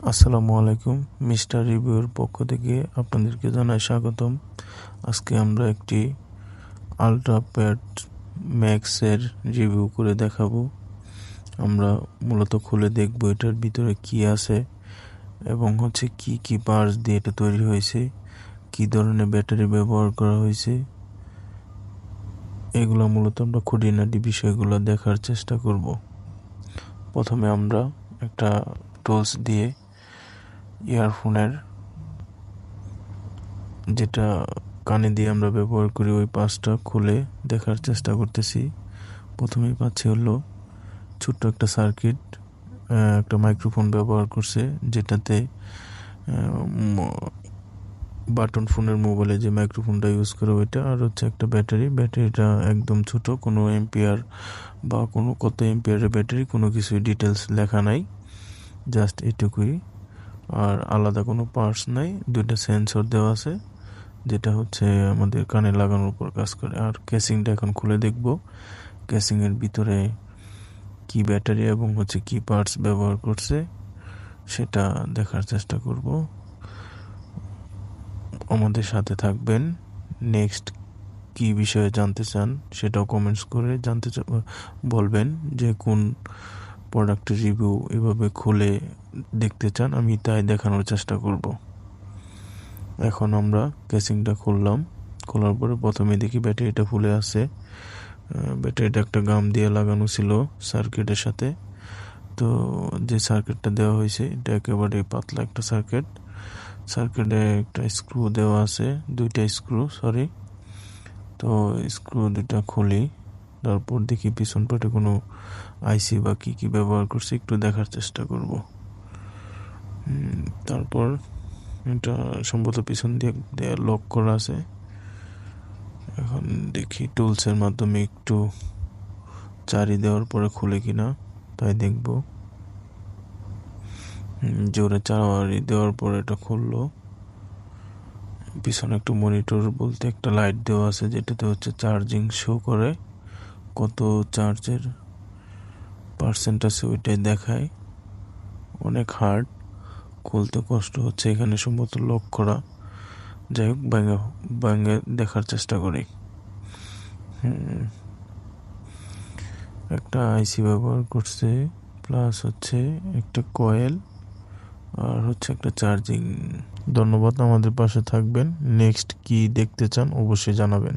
আসসালামু আলাইকুম। মিস্টার রিভিউর পক্ষ থেকে আপনাদেরকে জানাই স্বাগতম। আজকে আমরা একটি আলট্রাপ্যাড ম্যাক্সের রিভিউ করে দেখাবো। আমরা মূলত খুলে দেখব এটার ভিতরে কি আছে এবং কি পার্টস দিয়ে এটা তৈরি হয়েছে, কি ধরনের ব্যাটারি ব্যবহার করা হয়েছে, এগুলো মূলত আমরা খুঁটিনাটি বিষয়গুলো দেখার চেষ্টা করব। প্রথমে আমরা একটা টুলস দিয়ে ইয়ারফোনের যেটা কানে দিয়ে আমরা ব্যবহার করি ওই পাশটা খুলে দেখার চেষ্টা করতেছি। প্রথমেই পাচ্ছি হলো ছোট্ট একটা সার্কিট, একটা মাইক্রোফোন ব্যবহার করছে, যেটাতে বাটন ফোনের মোবাইলে যে মাইক্রোফোনটা ইউজ করে ওইটা, আর একটা ব্যাটারিটা একদম ছোট, কোনো এম্পিয়ার বা কোনো কত এম্পিয়ারের ব্যাটারি কোনো কিছুই ডিটেলস লেখা নাই, জাস্ট এটুকুই। আর আলাদা কোনো পার্টস নাই। দুইটা সেন্সর দেওয়া আছে যেটা আমাদের কানে লাগানোর উপর কাজ করে। আর কেসিংটা এখন খুলে দেখব, কেসিংয়ের ভিতরে কি ব্যাটারি এবং কি পার্টস ব্যবহার করছে সেটা দেখার চেষ্টা করব। আমাদের সাথে থাকবেন। নেক্সট কি বিষয়ে জানতে চান সেটাও কমেন্টস করে বলবেন যে কোন প্রোডাক্টের রিভিউ এভাবে খুলে দেখতে চান, আমি তাই দেখানোর চেষ্টা করব। এখন আমরা কেসিংটা খুললাম। খোলার পরে প্রথমে দেখি ব্যাটারিটা ফুলে আছে। ব্যাটারিটা একটা গাম দিয়ে লাগানো ছিল সার্কিটের সাথে। তো যে সার্কিটটা দেওয়া হয়েছে এটা একেবারে পাতলা একটা সার্কিটে একটা স্ক্রু দেওয়া আছে, দুইটা স্ক্রু, তো স্ক্রু দুইটা খুলি। তারপর দেখি পিছন পাটে কোনো আইসি বা কি ব্যবহার করছে একটু দেখার চেষ্টা করব। তারপর এটা সম্ভবত পিছন দিয়ে লক করা আছে। এখন দেখি টুলসের মাধ্যমে একটু চারি দেওয়ার পরে খুলে কিনা, তাই দেখব। জোরে চারি দেওয়ার পরে এটা খুললো। পিছনে একটু মনিটর বলতে একটা লাইট দেওয়া আছে, যেটাতে চার্জিং শো করে, কত চার্জের পার্সেন্ট আছে ওইটাই দেখায়। অনেক হার্ড, খুলতে কষ্ট হচ্ছে। এখানে সম্ভবত লক করা। যাই হোক, ভাঙে দেখার চেষ্টা করি। একটা আইসি ব্যবহার করছে, প্লাস একটা কয়েল, আর একটা চার্জিং। ধন্যবাদ, আমাদের পাশে থাকবেন। নেক্সট কি দেখতে চান অবশ্যই জানাবেন।